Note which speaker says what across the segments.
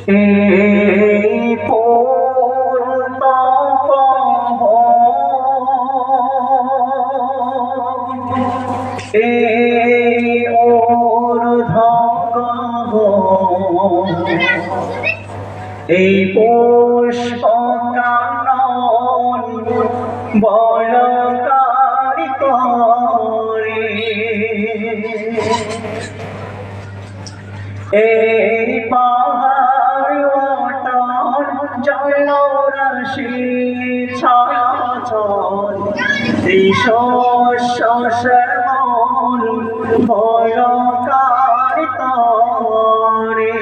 Speaker 1: এই পূর্ণ এই ঊর্ধ্ব এই পুষ্প কানন বলকারি করে এই পাহাড় অটল জলরাশি ছলছল এই শস্য শ্যামল বলকারি করে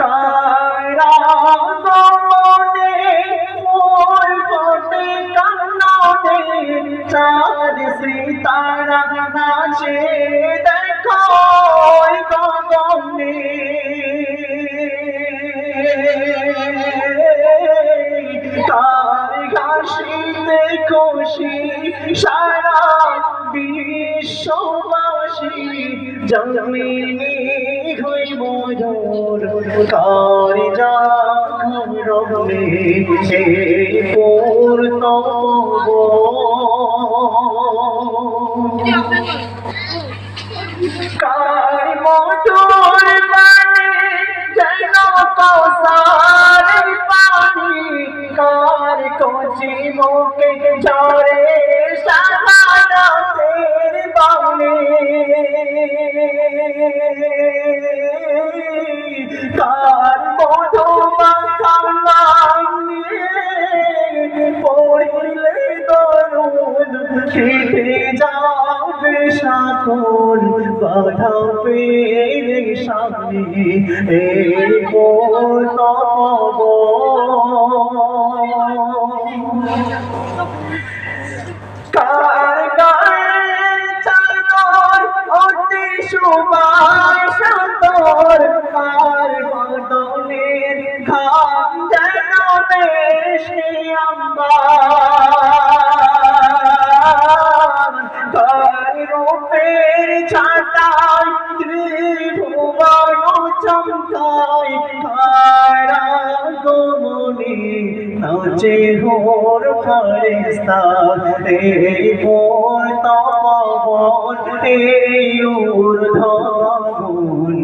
Speaker 1: কারা গমনে ফুল ফোটে কাননে চাঁদ সিতারা নাচে দেখো গগনে কার হাসিতে খুশি সারা বিশ্ববাসী জমিনে হইব জোর কার জাগরণে সে পূর্ণ কার মধুর বাণী যেন কৌসার পানি কার কচি মুখে ঝরে শাহাদাতের বাণী কার মধুমাখা নাম নিয়ে পড়িলে দরুদ কেটে যাবে সকল বাধা পেরেশানি এই তব কার গায়ে চাদর অতি সুবাসর কার বদনের ঘাম যেন বেশি আম্বার কার রূপের ছাটায় ত্রিভুবন চমকায় কার আগমনে নাচে হোর ফেরেশতা এই মোর তপবন এই ঊর্ধ্বগগন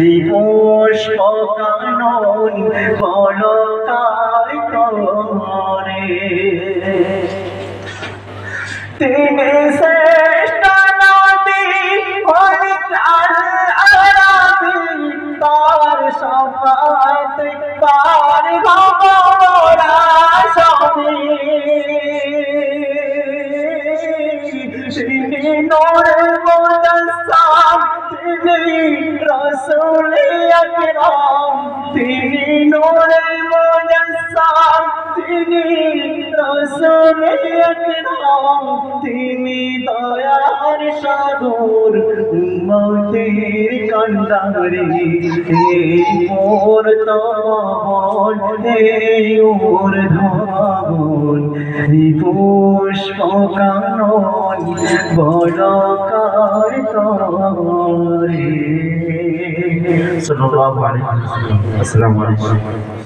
Speaker 1: এই পুষ্প কানন বলকারি করে তিনি শ্রেষ্ঠ নবী আরবি তার শফাত পার গোরা সবি তিনি নূর মুজাসসাম তিনি রাসূল আকরাম তিনি নূর মুজাসসাম তিনি রাসূল আকরাম তিনি দয়ার সাগর উম্মতের কান্ডারি এই মোর তপবন এই ঊর্ধ্বগগন এই পুষ্প কানন বলকারি করে। সাল্লাল্লাহু আলাইহি ওয়াসাল্লাম। আসসালামু আলাইকুম।